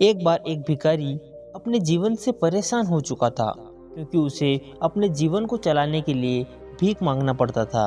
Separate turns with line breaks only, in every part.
एक बार एक भिखारी अपने जीवन से परेशान हो चुका था, क्योंकि उसे अपने जीवन को चलाने के लिए भीख मांगना पड़ता था।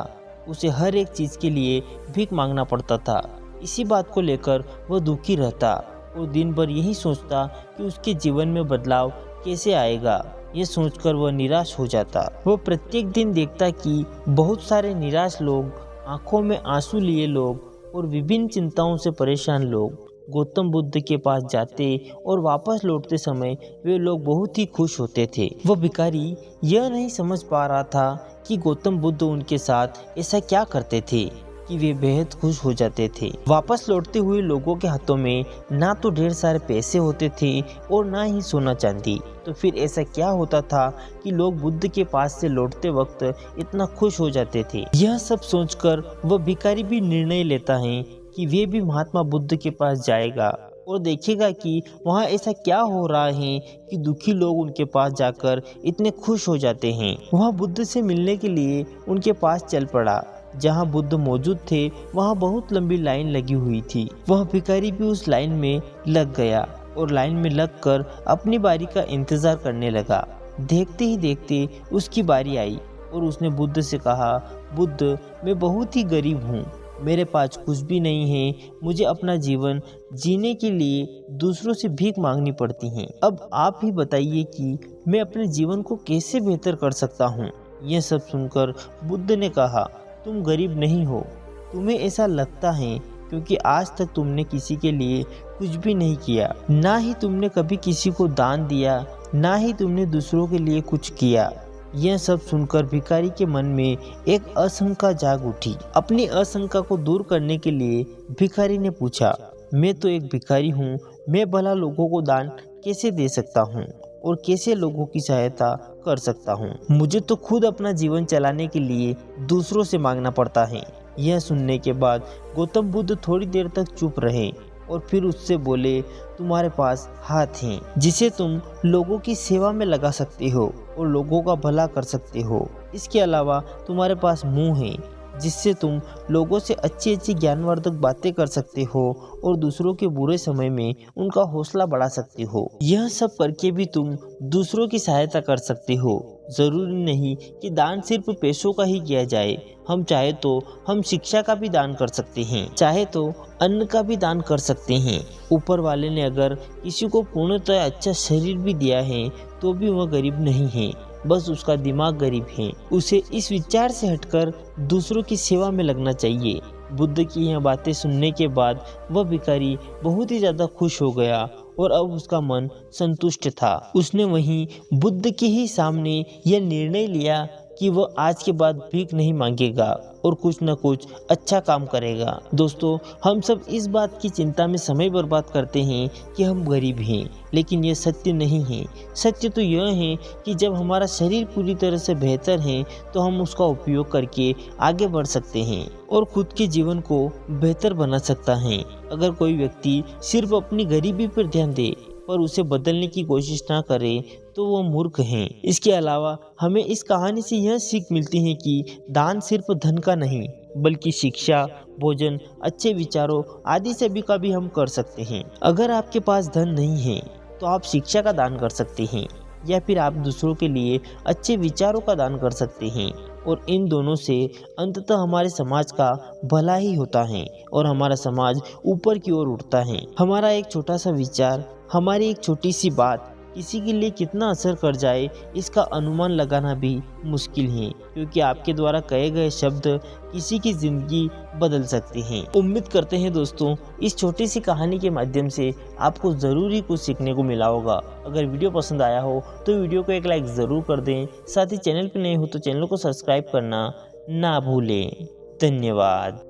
उसे हर एक चीज़ के लिए भीख मांगना पड़ता था। इसी बात को लेकर वह दुखी रहता और दिन भर यही सोचता कि उसके जीवन में बदलाव कैसे आएगा। ये सोचकर वह निराश हो जाता। वह प्रत्येक दिन देखता कि बहुत सारे निराश लोग, आंखों में आंसू लिए लोग और विभिन्न चिंताओं से परेशान लोग गौतम बुद्ध के पास जाते और वापस लौटते समय वे लोग बहुत ही खुश होते थे। वह भिखारी यह नहीं समझ पा रहा था कि गौतम बुद्ध उनके साथ ऐसा क्या करते थे कि वे बेहद खुश हो जाते थे। वापस लौटते हुए लोगों के हाथों में ना तो ढेर सारे पैसे होते थे और ना ही सोना चांदी। तो फिर ऐसा क्या होता था कि लोग बुद्ध के पास से लौटते वक्त इतना खुश हो जाते थे। यह सब सोचकर वह भिखारी भी निर्णय लेता है कि वे भी महात्मा बुद्ध के पास जाएगा और देखेगा कि वहाँ ऐसा क्या हो रहा है कि दुखी लोग उनके पास जाकर इतने खुश हो जाते हैं। वहाँ बुद्ध से मिलने के लिए उनके पास चल पड़ा। जहाँ बुद्ध मौजूद थे वहाँ बहुत लंबी लाइन लगी हुई थी। वह भिखारी भी उस लाइन में लग गया और लाइन में लगकर अपनी बारी का इंतजार करने लगा। देखते ही देखते उसकी बारी आई और उसने बुद्ध से कहा, बुद्ध, मैं बहुत ही गरीब हूँ, मेरे पास कुछ भी नहीं है, मुझे अपना जीवन जीने के लिए दूसरों से भीख मांगनी पड़ती है। अब आप ही बताइए कि मैं अपने जीवन को कैसे बेहतर कर सकता हूँ। यह सब सुनकर बुद्ध ने कहा, तुम गरीब नहीं हो, तुम्हें ऐसा लगता है क्योंकि आज तक तुमने किसी के लिए कुछ भी नहीं किया, ना ही तुमने कभी किसी को दान दिया, ना ही तुमने दूसरों के लिए कुछ किया। यह सब सुनकर भिखारी के मन में एक आशंका जाग उठी। अपनी आशंका को दूर करने के लिए भिखारी ने पूछा, मैं तो एक भिखारी हूँ, मैं भला लोगों को दान कैसे दे सकता हूँ और कैसे लोगों की सहायता कर सकता हूँ। मुझे तो खुद अपना जीवन चलाने के लिए दूसरों से मांगना पड़ता है। यह सुनने के बाद गौतम बुद्ध थोड़ी देर तक चुप रहे और फिर उससे बोले, तुम्हारे पास हाथ हैं जिसे तुम लोगों की सेवा में लगा सकते हो और लोगों का भला कर सकते हो। इसके अलावा तुम्हारे पास मुंह है जिससे तुम लोगों से अच्छी अच्छी ज्ञानवर्धक बातें कर सकते हो और दूसरों के बुरे समय में उनका हौसला बढ़ा सकते हो। यह सब करके भी तुम दूसरों की सहायता कर सकते हो। जरूरी नहीं कि दान सिर्फ पैसों का ही किया जाए, हम चाहे तो हम शिक्षा का भी दान कर सकते हैं, चाहे तो अन्न का भी दान कर सकते हैं। ऊपर वाले ने अगर किसी को पूर्णतः अच्छा शरीर भी दिया है तो भी वह गरीब नहीं है, बस उसका दिमाग गरीब है। उसे इस विचार से हटकर दूसरों की सेवा में लगना चाहिए। बुद्ध की यह बातें सुनने के बाद वह भिखारी बहुत ही ज्यादा खुश हो गया और अब उसका मन संतुष्ट था। उसने वहीं बुद्ध के ही सामने यह निर्णय लिया कि वह आज के बाद भीख नहीं मांगेगा और कुछ न कुछ अच्छा काम करेगा। दोस्तों, हम सब इस बात की चिंता में समय बर्बाद करते हैं कि हम गरीब हैं, लेकिन यह सत्य नहीं है। सत्य तो यह है कि जब हमारा शरीर पूरी तरह से बेहतर है तो हम उसका उपयोग करके आगे बढ़ सकते हैं और खुद के जीवन को बेहतर बना सकता है। अगर कोई व्यक्ति सिर्फ अपनी गरीबी पर ध्यान दे पर उसे बदलने की कोशिश ना करे तो वो मूर्ख हैं। इसके अलावा हमें इस कहानी से यह सीख मिलती है कि दान सिर्फ धन का नहीं बल्कि शिक्षा, भोजन, अच्छे विचारों आदि सभी का भी हम कर सकते हैं। अगर आपके पास धन नहीं है तो आप शिक्षा का दान कर सकते हैं या फिर आप दूसरों के लिए अच्छे विचारों का दान कर सकते हैं और इन दोनों से अंततः हमारे समाज का भला ही होता है और हमारा समाज ऊपर की ओर उठता है। हमारा एक छोटा सा विचार, हमारी एक छोटी सी बात किसी के लिए कितना असर कर जाए इसका अनुमान लगाना भी मुश्किल है, क्योंकि आपके द्वारा कहे गए शब्द किसी की जिंदगी बदल सकते हैं। उम्मीद करते हैं दोस्तों इस छोटी सी कहानी के माध्यम से आपको ज़रूर ही कुछ सीखने को मिला होगा। अगर वीडियो पसंद आया हो तो वीडियो को एक लाइक ज़रूर कर दें, साथ ही चैनल पर नए हो तो चैनल को सब्सक्राइब करना ना भूलें। धन्यवाद।